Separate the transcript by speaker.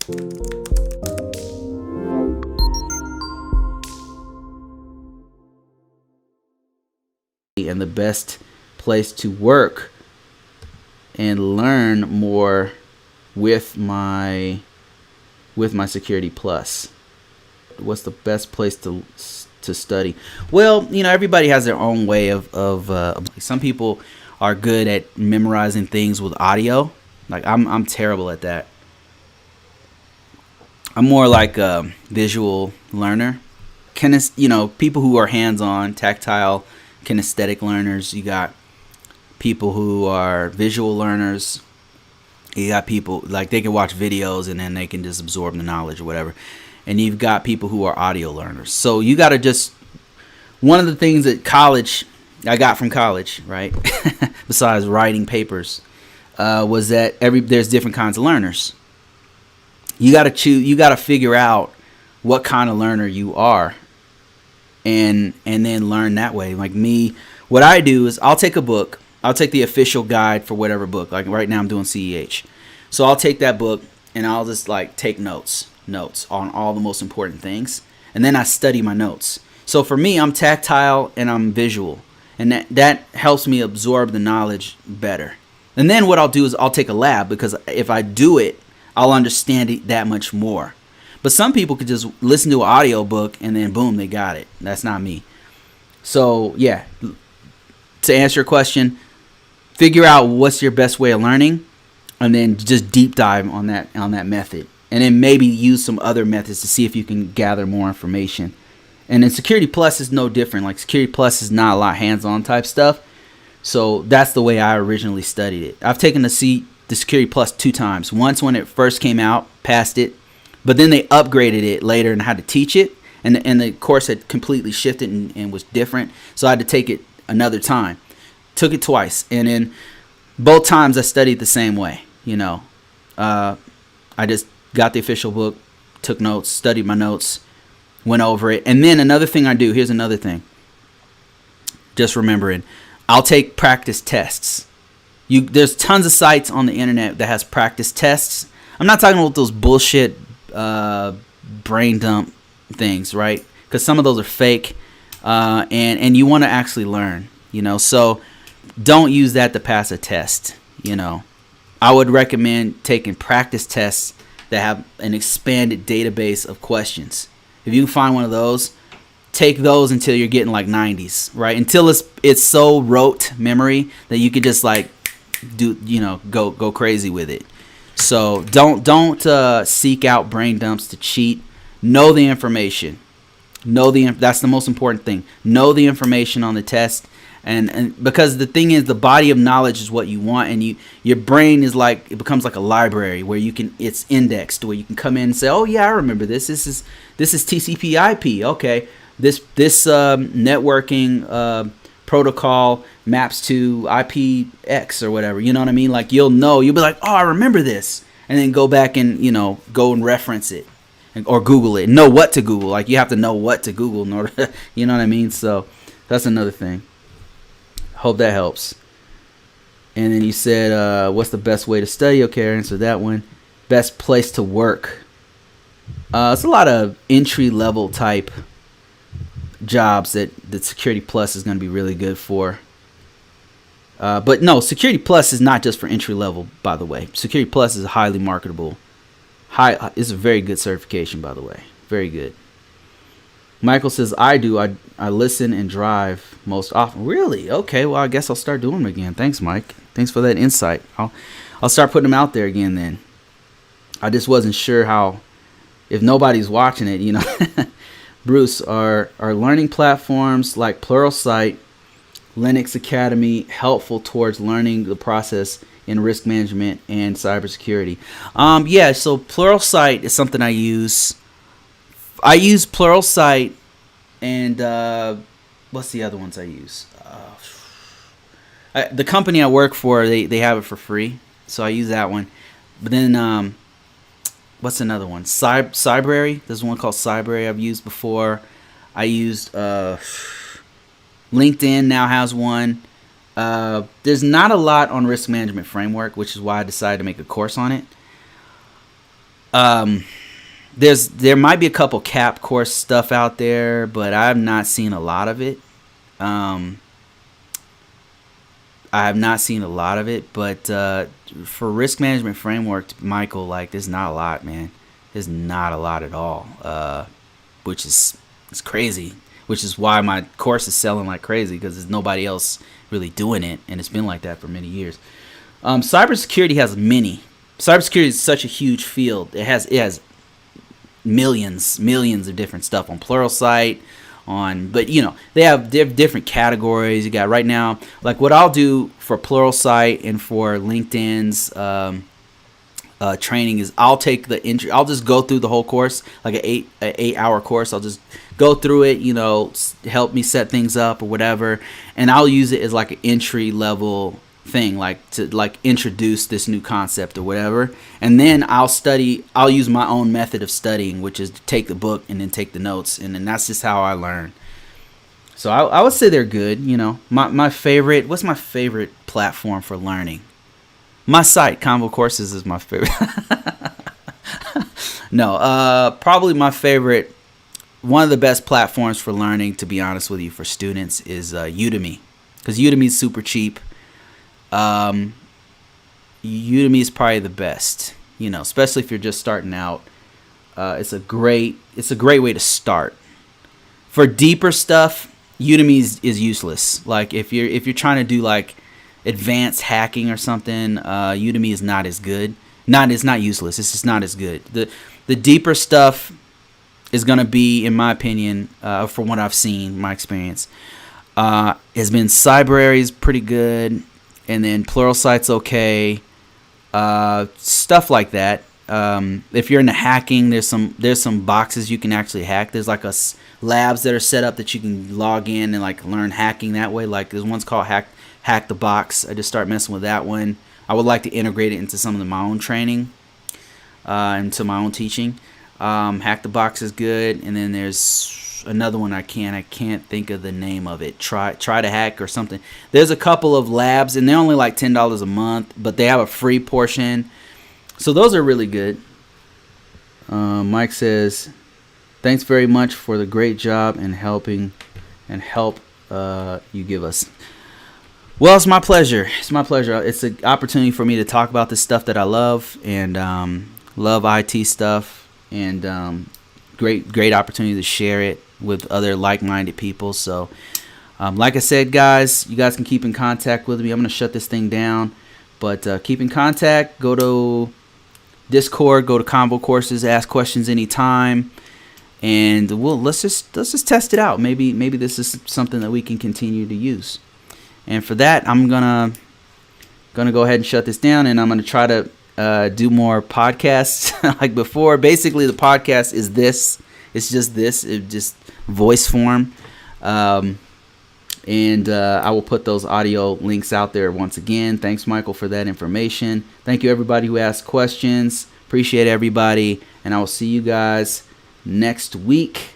Speaker 1: And the best place to work and learn more with my Security Plus. What's the best place to study? Well, everybody has their own way of some people are good at memorizing things with audio. Like I'm terrible at that. I'm more like a visual learner. People who are hands-on, tactile, kinesthetic learners. You got people who are visual learners. You got people like they can watch videos and then they can just absorb the knowledge or whatever. And you've got people who are audio learners. So you got to just, one of the things that I got from college, right, besides writing papers, was that there's different kinds of learners. You got to figure out what kind of learner you are, and then learn that way. Like me, what I do is I'll take a book. I'll take the official guide for whatever book. Like right now I'm doing CEH. So I'll take that book and I'll just like take notes on all the most important things. And then I study my notes. So for me, I'm tactile and I'm visual. And that helps me absorb the knowledge better. And then what I'll do is I'll take a lab, because if I do it, I'll understand it that much more. But some people could just listen to an audio book and then boom, they got it. That's not me. So yeah, to answer your question, figure out what's your best way of learning, and then just deep dive on that method, and then maybe use some other methods to see if you can gather more information. And then Security Plus is no different. Like Security Plus is not a lot hands-on type stuff, so that's the way I originally studied it. I've taken the Security Plus 2 times. Once when it first came out, passed it, but then they upgraded it later and had to teach it, and the course had completely shifted and was different, so I had to take it another time. Took it twice, and then both times I studied the same way. I just got the official book, took notes, studied my notes, went over it. And then another thing I do, here's another thing, just remembering, I'll take practice tests. There's tons of sites on the internet that has practice tests. I'm not talking about those bullshit brain dump things, right? Because some of those are fake, and you want to actually learn, so don't use that to pass a test. I would recommend taking practice tests that have an expanded database of questions. If you can find one of those, take those until you're getting like 90s, right? Until it's so rote memory that you could just like go crazy with it. So don't seek out brain dumps to cheat. Know the information. That's the most important thing. Know the information on the test. And because the thing is, the body of knowledge is what you want, and your brain is like, it becomes like a library where it's indexed, where you can come in and say, oh yeah, I remember this. This is TCP/IP. Okay, this networking protocol maps to IPX or whatever. You know what I mean? Like you'll be like, oh, I remember this, and then go back and go and reference it, or Google it. Know what to Google. Like you have to know what to Google in order. You know what I mean? So that's another thing. Hope that helps. And then you said, what's the best way to study? Okay, I answered that one. Best place to work. It's a lot of entry-level type jobs that Security Plus is going to be really good for. But no, Security Plus is not just for entry-level, by the way. Security Plus is highly marketable. It's a very good certification, by the way. Very good. Michael says, I listen and drive most often. Really? Okay, well, I guess I'll start doing them again. Thanks, Mike. Thanks for that insight. I'll start putting them out there again then. I just wasn't sure if nobody's watching it, Bruce, are learning platforms like Pluralsight, Linux Academy helpful towards learning the process in risk management and cybersecurity? Yeah, so Pluralsight is something I use. I use Pluralsight, and what's the other ones I use? The company I work for, they have it for free, so I use that one. But then, what's another one? Cybrary. There's one called Cybrary I've used before. I used LinkedIn now has one. There's not a lot on risk management framework, which is why I decided to make a course on it. There might be a couple cap course stuff out there, but I've not seen a lot of it. But for risk management framework, Michael, like, there's not a lot, man. There's not a lot at all, which is crazy. Which is why my course is selling like crazy, because there's nobody else really doing it, and it's been like that for many years. Cybersecurity has many. Cybersecurity is such a huge field. It has millions of different stuff on Pluralsight, but they have different categories. You got right now, like what I'll do for Pluralsight and for LinkedIn's training is I'll take the intro. I'll just go through the whole course, like an 8-hour course. I'll just go through it, help me set things up or whatever, and I'll use it as like an entry level thing, like to introduce this new concept or whatever. And then I'll use my own method of studying, which is to take the book and then take the notes, and then that's just how I learn. So I would say they're good. My favorite, what's my favorite platform for learning? My site, ConvoCourses, is my favorite. No, probably my favorite, one of the best platforms for learning, to be honest with you, for students is Udemy, because Udemy is super cheap. Udemy is probably the best, especially if you're just starting out. It's a great way to start. For deeper stuff, Udemy is useless. Like if you're trying to do like advanced hacking or something, Udemy is not as good. It's not useless. It's just not as good. The deeper stuff is going to be, in my opinion, from what I've seen, my experience, has been Cyberary is pretty good, and then Pluralsight's okay. Stuff like that. If you're into hacking, there's some boxes you can actually hack. There's like labs that are set up that you can log in and like learn hacking that way. Like there's one's called Hack the Box. I just start messing with that one. I would like to integrate it into some of my own training, into my own teaching. Hack the Box is good, and then there's another one I can't think of the name of it. Try to hack or something. There's a couple of labs, and they're only like $10 a month, but they have a free portion. So those are really good. Mike says, "Thanks very much for the great job and help you give us." Well, it's my pleasure. It's an opportunity for me to talk about the stuff that I love, and love IT stuff, and great opportunity to share it with other like-minded people. So, like I said, guys, you guys can keep in contact with me. I'm going to shut this thing down, but keep in contact. Go to Discord, go to ConvoCourses, ask questions anytime, and let's just test it out. Maybe this is something that we can continue to use. And for that, I'm gonna go ahead and shut this down, and I'm gonna try to do more podcasts like before. Basically, the podcast is this. It's just this. It's just voice form. And I will put those audio links out there once again. Thanks, Michael, for that information. Thank you, everybody who asked questions. Appreciate everybody. And I will see you guys next week.